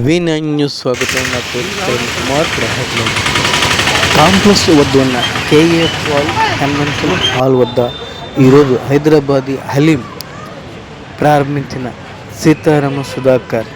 V9 news స్వాగతం. నా పేరు కుమార్. కాంప్లెక్స్ వద్ద ఉన్న KF కన్వెన్షన్ హాల్ వద్ద ఈరోజు హైదరాబాదీ హలీం ప్రారంభించిన సీతారామ సుధాకర్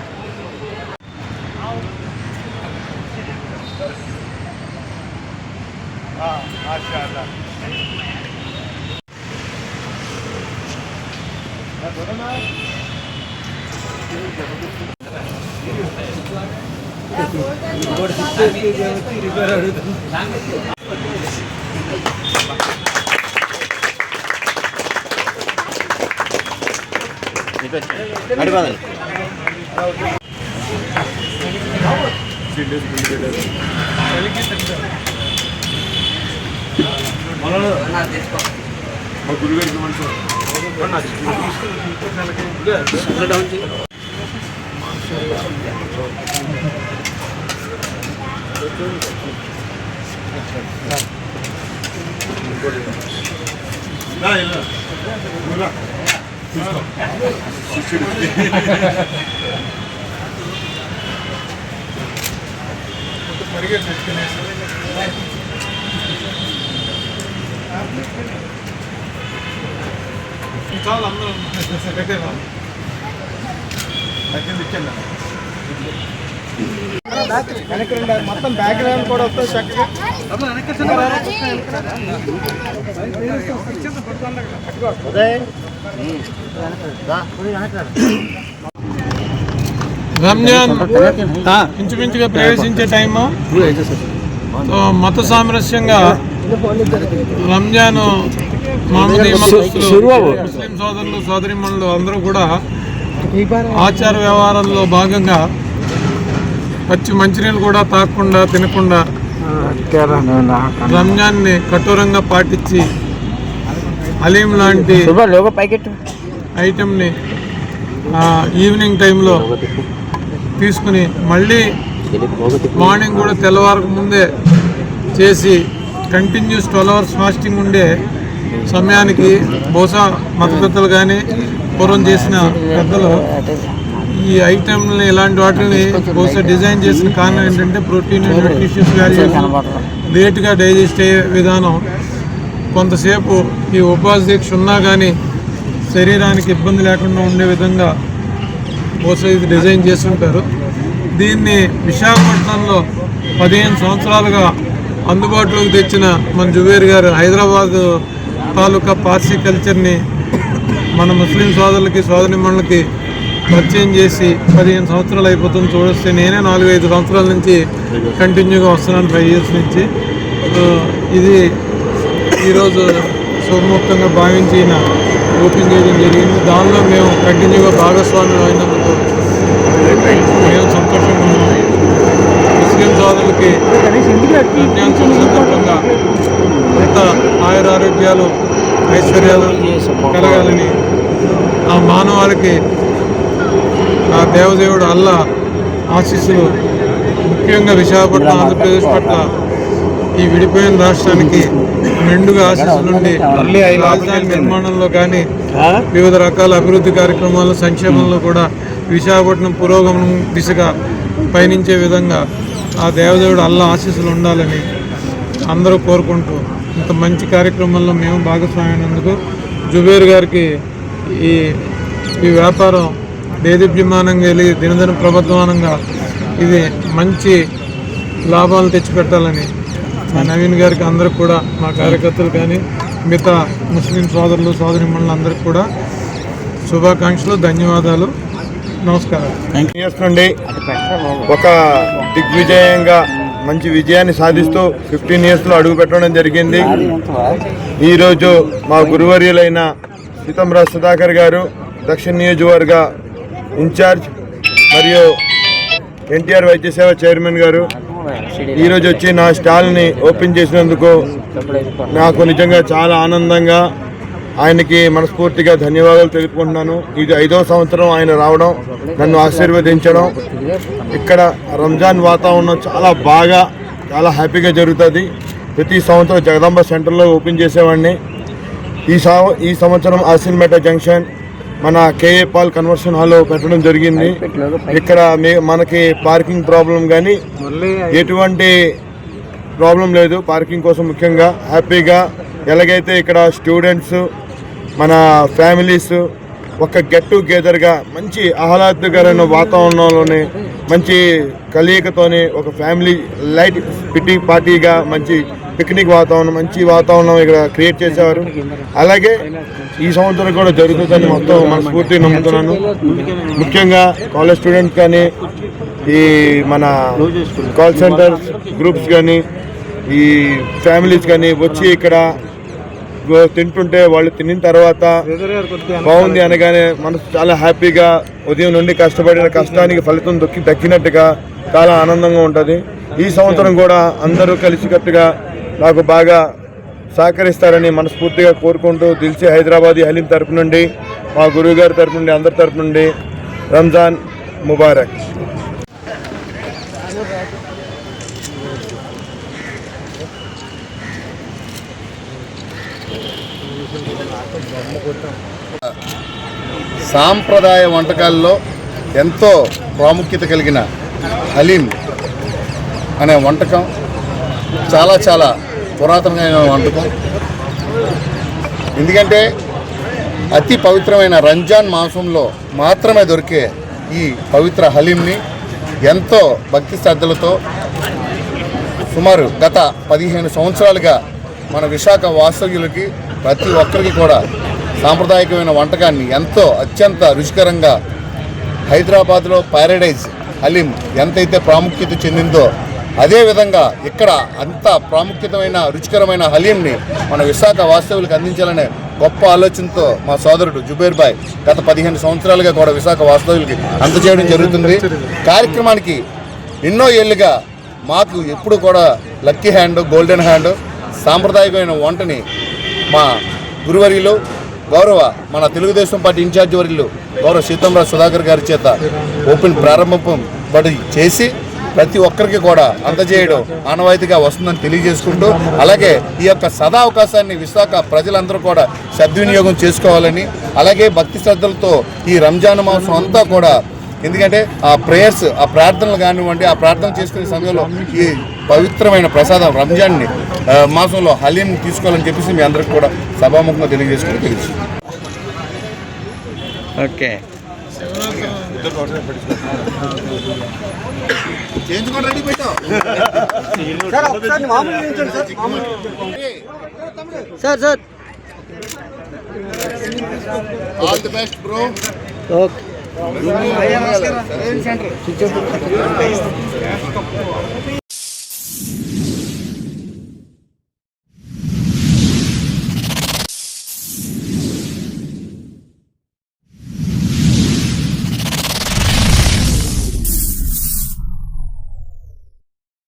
చాలా అందరం మొత్తం బ్యాక్గ్రౌండ్ కూడా వస్తుంది చక్కగా. రంజాన్ ఇంచుమించుగా ప్రవేశించే టైము. మత సామరస్యంగా రంజాన్ ముస్లిం సోదరులు సోదరిమణులు అందరూ కూడా ఆచార వ్యవహారాల్లో భాగంగా పచ్చి మంచినీళ్ళు కూడా తాగకుండా తినకుండా రంజాన్ని కఠోరంగా పాటించి హలీం లాంటి ఐటెంని ఈవినింగ్ టైంలో తీసుకుని మళ్ళీ మార్నింగ్ కూడా తెల్లవారకు ముందే చేసి కంటిన్యూస్ 12 hours ఫాస్టింగ్ ఉండే సమయానికి బహుశా మత పెద్దలు కానీ పూర్వం చేసిన పెద్దలు ఈ ఐటెంని ఇలాంటి వాటిని బహుశా డిజైన్ చేసిన కారణం ఏంటంటే ప్రోటీన్ న్యూట్రిషియస్ వాల్యూస్ లేట్గా డైజెస్ట్ అయ్యే విధానం. కొంతసేపు ఈ ఉపవాస దీక్ష ఉన్నా కానీ శరీరానికి ఇబ్బంది లేకుండా ఉండే విధంగా బహుశా ఇది డిజైన్ చేస్తుంటారు. దీన్ని విశాఖపట్నంలో 15 సంవత్సరాలుగా అందుబాటులోకి తెచ్చిన మన జుబేర్ గారు హైదరాబాద్ తాలూకా పార్సీ కల్చర్ని మన ముస్లిం సోదరులకి సోదరిమణులకి పరిచయం చేసి 15 సంవత్సరాలు అయిపోతుంది. చూడొస్తే నేనే 4-5 సంవత్సరాల నుంచి కంటిన్యూగా వస్తున్నాను, 5 years నుంచి. ఇది ఈరోజు శుభముక్తంగా భావించి ఓపెన్ చేయడం జరిగింది. దానిలో మేము కంటిన్యూగా భాగస్వామ్యం అయినందుకు మేము సంతోషంగా ఉన్నాము. ముస్లిం సోదరులకి రంజాన్ సందర్భంగా అంత ఆయురారోగ్యాలు ఐశ్వర్యాలు కలగాలని ఆ మానవాళికి ఆ దేవదేవుడు అల్లా ఆశీస్సులు ముఖ్యంగా విశాఖపట్నం ఆంధ్రప్రదేశ్ పట్ల ఈ విడిపోయిన రాష్ట్రానికి మెండుగా ఆశీస్సులుండి రాజధాని నిర్మాణంలో కానీ వివిధ రకాల అభివృద్ధి కార్యక్రమాలు సంక్షేమంలో కూడా విశాఖపట్నం పురోగమనం దిశగా పయనించే విధంగా ఆ దేవదేవుడు అల్లా ఆశీస్సులు ఉండాలని అందరూ కోరుకుంటూ ఇంత మంచి కార్యక్రమంలో మేము భాగస్వామైనందుకు జుబేర్ గారికి ఈ వ్యాపారం దేదీప్యమానంగా వెళ్ళి దినదిన ప్రబద్ధమానంగా ఇది మంచి లాభాలు తెచ్చిపెట్టాలని మా నవీన్ గారికి అందరికి కూడా మా కార్యకర్తలు కానీ మిగతా ముస్లిం సోదరులు సోదరిమణులు అందరికి కూడా శుభాకాంక్షలు, ధన్యవాదాలు, నమస్కారం. నుండి ఒక దిగ్విజయంగా మంచి విజయాన్ని సాధిస్తూ 15 yearsలో అడుగు పెట్టడం జరిగింది. ఈరోజు మా గురువర్యులైన సీతారామ సుధాకర్ గారు దక్షిణ నియోజకవర్గ ఇన్ఛార్జ్ మరియు ఎన్టీఆర్ వైద్య సేవ చైర్మన్ గారు ఈరోజు వచ్చి నా స్టాల్ని ఓపెన్ చేసినందుకు నాకు నిజంగా చాలా ఆనందంగా ఆయనకి మనస్ఫూర్తిగా ధన్యవాదాలు తెలుపుకుంటున్నాను. ఇది 5వ సంవత్సరం ఆయన రావడం, నన్ను ఆశీర్వదించడం. ఇక్కడ రంజాన్ వాతావరణం చాలా హ్యాపీగా జరుగుతుంది. ప్రతి సంవత్సరం జగదాంబ సెంటర్లో ఓపెన్ చేసేవాడిని. ఈ సంవత్సరం ఆసిల్మేట జంక్షన్ మన కేఏ పాల్ కన్వర్షన్ హాల్లో పెట్టడం జరిగింది. ఇక్కడ మనకి పార్కింగ్ ప్రాబ్లం కానీ ఎటువంటి ప్రాబ్లం లేదు. పార్కింగ్ కోసం ముఖ్యంగా హ్యాపీగా ఎలాగైతే ఇక్కడ స్టూడెంట్స్ మన ఫ్యామిలీస్ ఒక గెట్ టుగెదర్గా మంచి ఆహ్లాదకరమైన వాతావరణంలోనే మంచి కలయికతోనే ఒక ఫ్యామిలీ లైట్ పిక్నిక్ పార్టీగా మంచి పిక్నిక్ వాతావరణం మంచి వాతావరణం ఇక్కడ క్రియేట్ చేసేవారు. అలాగే ఈ సంవత్సరం కూడా జరుగుతుందని మొత్తం మనస్ఫూర్తిగా నమ్ముతున్నాను. ముఖ్యంగా కాలేజ్ స్టూడెంట్స్ కానీ ఈ మన కాల్ సెంటర్ గ్రూప్స్ కానీ ఈ ఫ్యామిలీస్ కానీ వచ్చి ఇక్కడ తింటుంటే వాళ్ళు తిన్న తర్వాత బాగుంది అనగానే మనసు చాలా హ్యాపీగా ఉదయం నుండి కష్టపడిన కష్టానికి ఫలితం దక్కినట్టుగా చాలా ఆనందంగా ఉంటుంది. ఈ సంవత్సరం కూడా అందరూ కలిసికట్టుగా నాకు బాగా సహకరిస్తారని మనస్ఫూర్తిగా కోరుకుంటూ దిల్సే హైదరాబాదీ హలీం తరపు నుండి మా గురువు గారి తరపు నుండి అందరి తరపు నుండి రంజాన్ ముబారక్. సాంప్రదాయ వంటకాల్లో ఎంతో ప్రాముఖ్యత కలిగిన హలీం అనే వంటకం చాలా పురాతనమైన వంటకం. ఎందుకంటే అతి పవిత్రమైన రంజాన్ మాసంలో మాత్రమే దొరికే ఈ పవిత్ర హలీంని ఎంతో భక్తి శ్రద్ధలతో సుమారు గత 15 సంవత్సరాలుగా మన విశాఖ వాస్తవ్యులకి ప్రతి ఒక్కరికి కూడా సాంప్రదాయకమైన వంటకాన్ని ఎంతో అత్యంత రుచికరంగా హైదరాబాద్లో ప్యారడైజ్ హలీం ఎంతైతే ప్రాముఖ్యత చెందిందో అదేవిధంగా ఇక్కడ అంత ప్రాముఖ్యతమైన రుచికరమైన హలీంని మన విశాఖ వాస్తవ్యులకు అందించాలనే గొప్ప ఆలోచనతో మా సోదరుడు జుబేర్ భాయ్ గత 15 సంవత్సరాలుగా కూడా విశాఖ వాస్తవ్యులకి అందజేయడం జరుగుతుంది. కార్యక్రమానికి ఎన్నో ఏళ్ళుగా మాకు ఎప్పుడు కూడా లక్కీ హ్యాండ్ గోల్డెన్ హ్యాండ్ సాంప్రదాయకమైన వంటని మా గురువర్యులు గౌరవ మన తెలుగుదేశం పార్టీ ఇన్ఛార్జి వర్యులు గౌరవ సీతంరాజ్ సుధాకర్ గారి చేత ఓపెన్ ప్రారంభం చేసి ప్రతి ఒక్కరికి కూడా అందజేయడం ఆనవాయితీగా వస్తుందని తెలియజేసుకుంటూ అలాగే ఈ యొక్క సదావకాశాన్ని విశాఖ ప్రజలందరూ కూడా సద్వినియోగం చేసుకోవాలని అలాగే భక్తి శ్రద్ధలతో ఈ రంజాన్ మాసం అంతా కూడా ఎందుకంటే ఆ ప్రేయర్స్ ఆ ప్రార్థనలు కానివ్వండి ఆ ప్రార్థన చేసుకునే సమయంలో ఈ పవిత్రమైన ప్రసాదం రంజాన్ని మాసంలో హలీం తీసుకోవాలని చెప్పేసి మీ అందరికి కూడా సభాముఖంగా తెలియజేసుకుని తెలుసు. Okay sir all the best bro. Okay